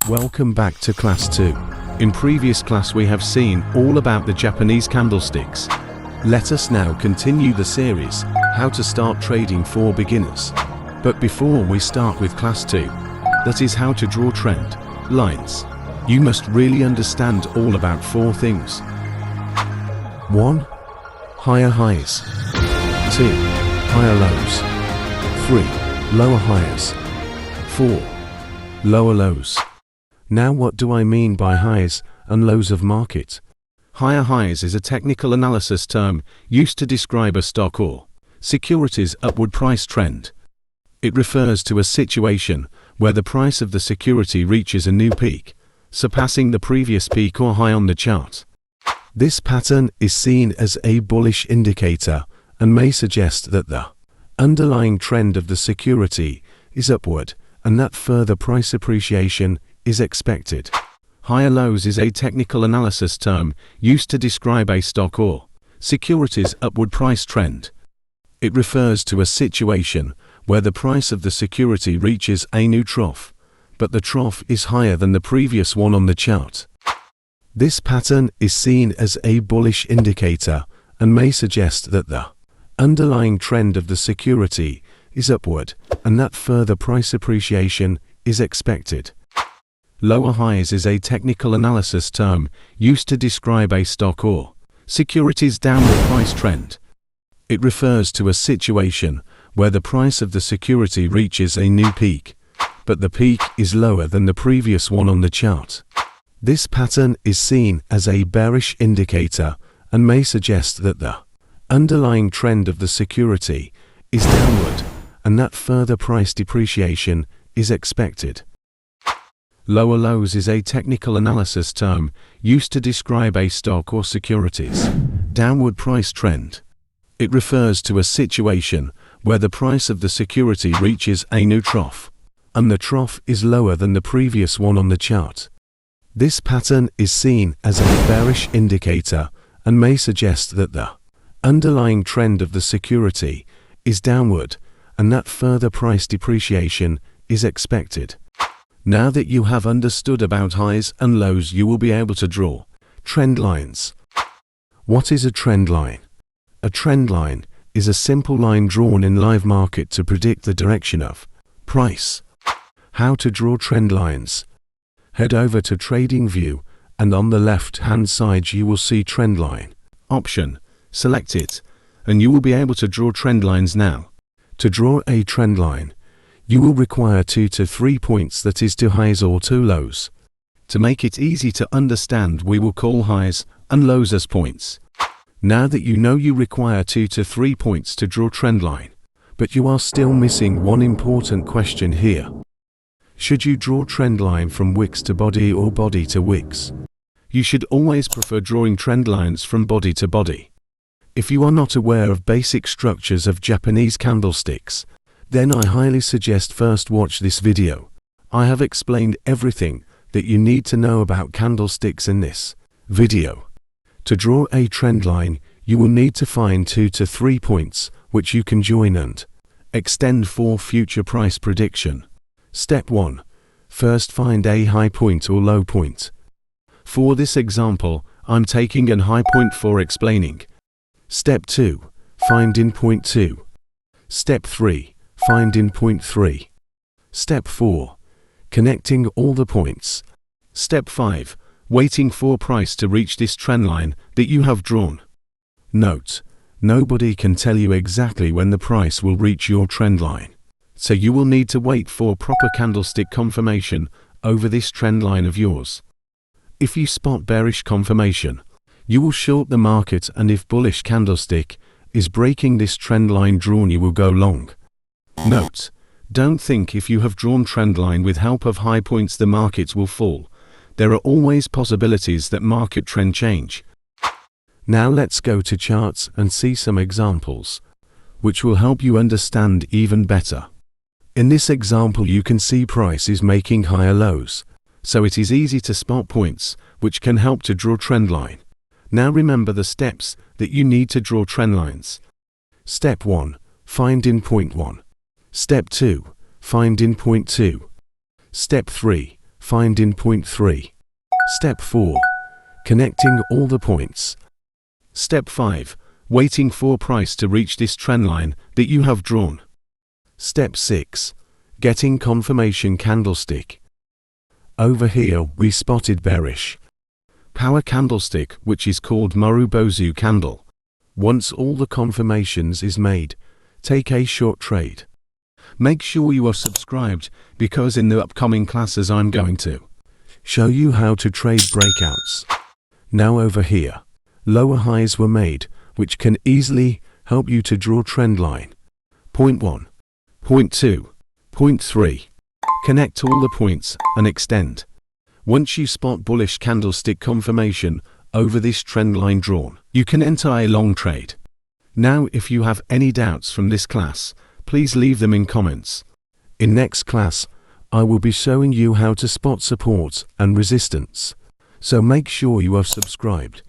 Welcome back to class 2. In previous class we have seen all about the Japanese candlesticks. Let us now continue the series, how to start trading for beginners. But before we start with class 2, that is how to draw trend lines, you must really understand all about 4 things. 1. Higher highs. 2. Higher lows. 3. Lower highs. 4. Lower lows. Now what do I mean by highs and lows of market? Higher highs is a technical analysis term used to describe a stock or securities upward price trend. It refers to a situation where the price of the security reaches a new peak, surpassing the previous peak or high on the chart. This pattern is seen as a bullish indicator and may suggest that the underlying trend of the security is upward and that further price appreciation is expected. Higher lows is a technical analysis term used to describe a stock or securities upward price trend. It refers to a situation where the price of the security reaches a new trough, but the trough is higher than the previous one on the chart. This pattern is seen as a bullish indicator and may suggest that the underlying trend of the security is upward and that further price appreciation is expected. Lower highs is a technical analysis term used to describe a stock or securities downward price trend. It refers to a situation where the price of the security reaches a new peak, but the peak is lower than the previous one on the chart. This pattern is seen as a bearish indicator and may suggest that the underlying trend of the security is downward and that further price depreciation is expected. Lower lows is a technical analysis term used to describe a stock or securities downward price trend. It refers to a situation where the price of the security reaches a new trough, and the trough is lower than the previous one on the chart. This pattern is seen as a bearish indicator and may suggest that the underlying trend of the security is downward and that further price depreciation is expected. Now that you have understood about highs and lows, you will be able to draw trend lines. What is a trend line? A trend line is a simple line drawn in live market to predict the direction of price. How to draw trend lines? Head over to Trading View and on the left hand side you will see trend line option. Select it and you will be able to draw trend lines now. To draw a trend line, you will require 2 to 3 points, that is 2 highs or 2 lows. To make it easy to understand, we will call highs and lows as points. Now that you know you require 2 to 3 points to draw trend line, but you are still missing one important question here. Should you draw trend line from wicks to body or body to wicks? You should always prefer drawing trend lines from body to body. If you are not aware of basic structures of Japanese candlesticks, then I highly suggest first watch this video. I have explained everything that you need to know about candlesticks in this video. To draw a trend line, you will need to find 2 to 3 points which you can join and extend for future price prediction. Step 1. First find a high point or low point. For this example, I'm taking an high point for explaining. Step 2. Find in point 2. Step 3. Find in point 3. Step 4. Connecting all the points. Step 5. Waiting for price to reach this trend line that you have drawn. Note: nobody can tell you exactly when the price will reach your trend line, so you will need to wait for proper candlestick confirmation over this trend line of yours. If you spot bearish confirmation, you will short the market, and if bullish candlestick is breaking this trend line drawn, you will go long. Note: don't think if you have drawn trend line with help of high points the market will fall. There are always possibilities that market trend change. Now let's go to charts and see some examples, which will help you understand even better. In this example you can see price is making higher lows, so it is easy to spot points which can help to draw trend line. Now remember the steps that you need to draw trend lines. Step 1. Find in point 1. Step 2. Find in point 2. Step 3. Finding point 3. Step 4. Connecting all the points. Step 5. Waiting for price to reach this trend line that you have drawn. Step 6. Getting confirmation candlestick. Over here we spotted bearish power candlestick, which is called Marubozu candle. Once all the confirmations is made, take a short trade. Make sure you are subscribed, because in the upcoming classes I'm going to show you how to trade breakouts. Now over here, lower highs were made, which can easily help you to draw trend line. Point 1, point 2, point 3. Connect all the points and extend. Once you spot bullish candlestick confirmation over this trend line drawn, you can enter a long trade. Now if you have any doubts from this class, please leave them in comments. In next class, I will be showing you how to spot support and resistance. So make sure you are subscribed.